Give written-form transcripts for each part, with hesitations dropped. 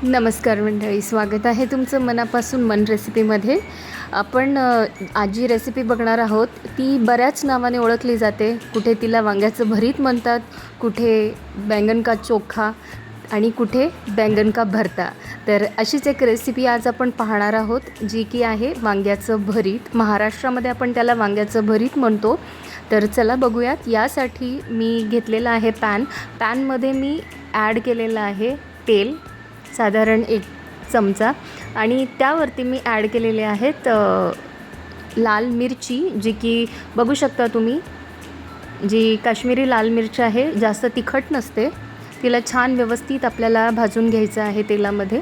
नमस्कार मंडळी, स्वागत आहे तुमचं मनापासून मन रेसिपीमध्ये. आपण आज जी रेसिपी बघणार आहोत ती बऱ्याच नावाने ओळखली जाते. कुठे तिला वांग्याचं भरीत म्हणतात, कुठे बैंगन का चोखा आणि कुठे बैंगन का भरता. तर अशीच एक रेसिपी आज आपण पाहणार आहोत, जी की आहे वांग्याचं भरीत. महाराष्ट्रामध्ये आपण त्याला वांग्याचं भरीत म्हणतो. तर चला बघूयात. यासाठी मी घेतलेला आहे पॅनमध्ये मी ॲड केलेलं आहे तेल, साधारण 1 चमचा, आणि त्यावरती मी ॲड केलेले आहेत लाल मिरची, जी की बघू शकता तुम्ही, जी काश्मीरी लाल मिरची आहे. जास्त तिखट नसते. तिला छान व्यवस्थित आपल्याला भाजून घ्यायचं आहे तेलामध्ये.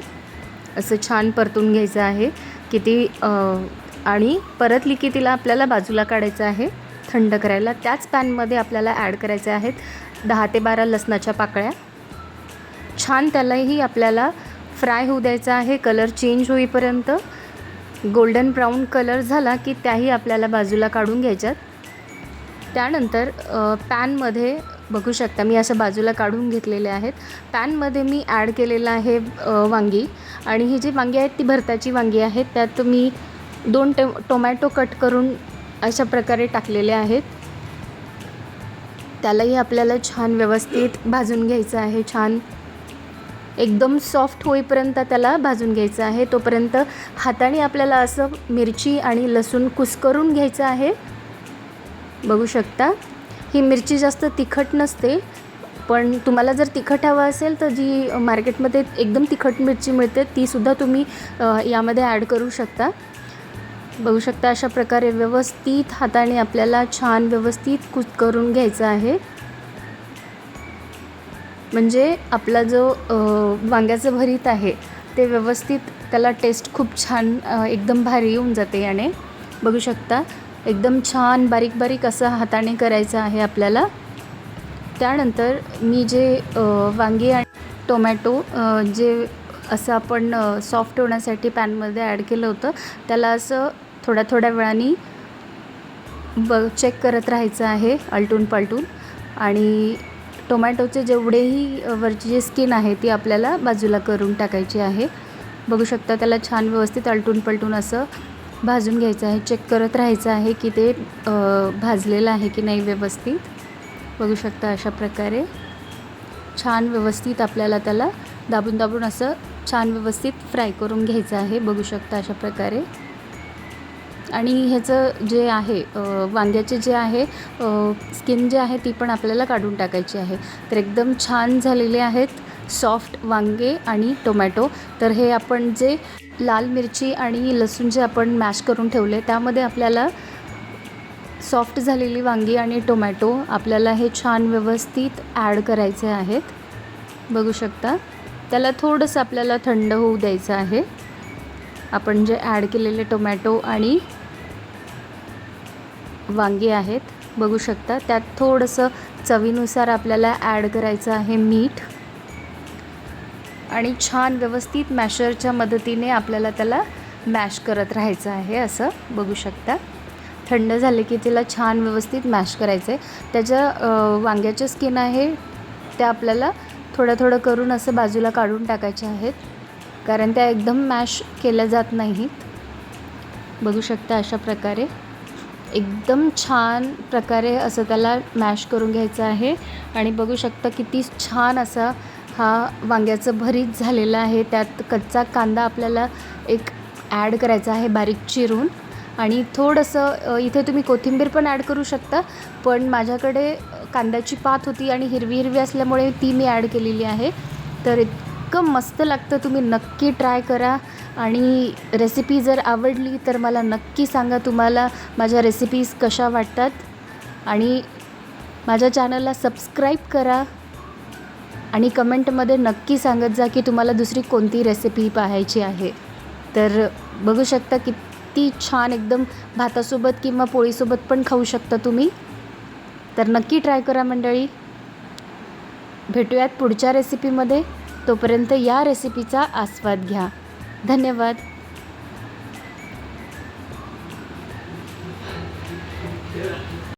असं छान परतून घ्यायचं आहे की ती आणि परतली की तिला आपल्याला बाजूला काढायचं आहे थंड करायला. त्याच पॅनमध्ये आपल्याला ॲड करायचे आहेत 10 ते 12 लसणाच्या पाकळ्या. छान त्यालाही आपल्याला फ्राय होऊ द्यायचा आहे, कलर चेंज होईपर्यंत. गोल्डन ब्राऊन कलर झाला की त्याही आपल्याला बाजूला काढून घ्यायच्यात. त्यानंतर पॅनमध्ये बघू शकता मी असं बाजूला काढून घेतलेले आहेत. पॅनमध्ये मी ॲड केलेलं आहे वांगी, आणि ही जी वांगी आहेत ती भरताची वांगी आहेत. त्यात मी 2 टोमॅटो कट करून अशा प्रकारे टाकलेले आहेत. त्यालाही आपल्याला छान व्यवस्थित भाजून घ्यायचं आहे. छान एकदम सॉफ्ट होईपर्यंत त्याला भाजून घ्यायचं आहे. तोपर्यंत हाताने आपल्याला असं मिरची आणि लसूण कुस्करून घ्यायचं आहे. बघू शकता ही मिरची जास्त तिखट नसते, पण तुम्हाला जर तिखट हवं असेल तर जी मार्केटमध्ये एकदम तिखट मिरची मिळते तीसुद्धा तुम्ही यामध्ये ॲड करू शकता. बघू शकता अशा प्रकारे व्यवस्थित हाताने आपल्याला छान व्यवस्थित कुस्करून घ्यायचं आहे. म्हणजे आपला जो वांग्याचं भरीत आहे ते व्यवस्थित, त्याला टेस्ट खूप छान एकदम भारी येऊन जाते याने. बघू शकता एकदम छान बारीक बारीक असं हाताने करायचं आहे आपल्याला. त्यानंतर मी जे वांगी आणि टोमॅटो जे असं आपण सॉफ्ट होण्यासाठी पॅनमध्ये ॲड केलं होतं, त्याला असं थोड्या थोड्या वेळाने चेक करत राहायचं आहे आलटून पालटून. आणि टोमॅटोचे जेवढेही वरची जी स्किन आहे ती आपल्याला बाजूला करून टाकायची आहे. बघू शकता त्याला छान व्यवस्थित आलटून पलटून असं भाजून घ्यायचं आहे. चेक करत राहायचं आहे की ते भाजलेलं आहे की नाही व्यवस्थित. बघू शकता अशा प्रकारे छान व्यवस्थित आपल्याला त्याला दाबून दाबून असं छान व्यवस्थित फ्राय करून घ्यायचं आहे. बघू शकता अशा प्रकारे. आणि ह्याचं जे आहे वांग्याचे जे आहे स्किन जे आहे ती पण आपल्याला काढून टाकायची आहे. तर एकदम छान झालेले आहेत सॉफ्ट वांगे आणि टोमॅटो. तर हे आपण जे लाल मिरची आणि लसूण जे आपण मॅश करून ठेवले त्यामध्ये आपल्याला सॉफ्ट झालेली वांगी आणि टोमॅटो आपल्याला हे छान व्यवस्थित ॲड करायचे आहेत. बघू शकता त्याला थोडंसं आपल्याला थंड होऊ द्यायचं आहे. आपण जे ॲड केलेले टोमॅटो आणि वांगे आहेत, बघू शकता त्यात थोडंसं चवीनुसार आपल्याला ॲड करायचं आहे मीठ, आणि छान व्यवस्थित मॅशरच्या मदतीने आपल्याला त्याला मॅश करत राहायचं आहे. असं बघू शकता थंड झाले की तिला छान व्यवस्थित मॅश करायचं आहे. त्याच्या वांग्याच्या स्किन आहे त्या आपल्याला थोडं थोडं करून असं बाजूला काढून टाकायचे आहेत, कारण त्या एकदम मॅश केल्या जात नाहीत. बघू शकता अशा प्रकारे एकदम छान प्रकारे असं त्याला मॅश करून घ्यायचं आहे. आणि बघू शकता किती छान असा हा वांग्याचं भरीत झालेलं आहे. त्यात कच्चा कांदा आपल्याला एक ॲड करायचा आहे बारीक चिरून, आणि थोडंसं इथे तुम्ही कोथिंबीर पण ॲड करू शकता, पण माझ्याकडे कांद्याची पात होती आणि हिरवी हिरवी असल्यामुळे ती मी ॲड केलेली आहे. तर इतकं मस्त लागतं, तुम्ही नक्की ट्राय करा. आणि रेसिपी जर आवडली तर मला नक्की सांगा तुम्हाला माझ्या रेसिपीज कशा वाटतात, आणि माझ्या चॅनलला सबस्क्राईब करा, आणि कमेंटमध्ये नक्की सांगत जा की तुम्हाला दुसरी कोणती रेसिपी पाहायची आहे. तर बघू शकता किती छान एकदम भातासोबत किंवा पोळीसोबत पण खाऊ शकता तुम्ही. तर नक्की ट्राय करा मंडळी. भेटूयात पुढच्या रेसिपीमध्ये. तोपर्यंत या रेसिपीचा आस्वाद घ्या. धन्यवाद.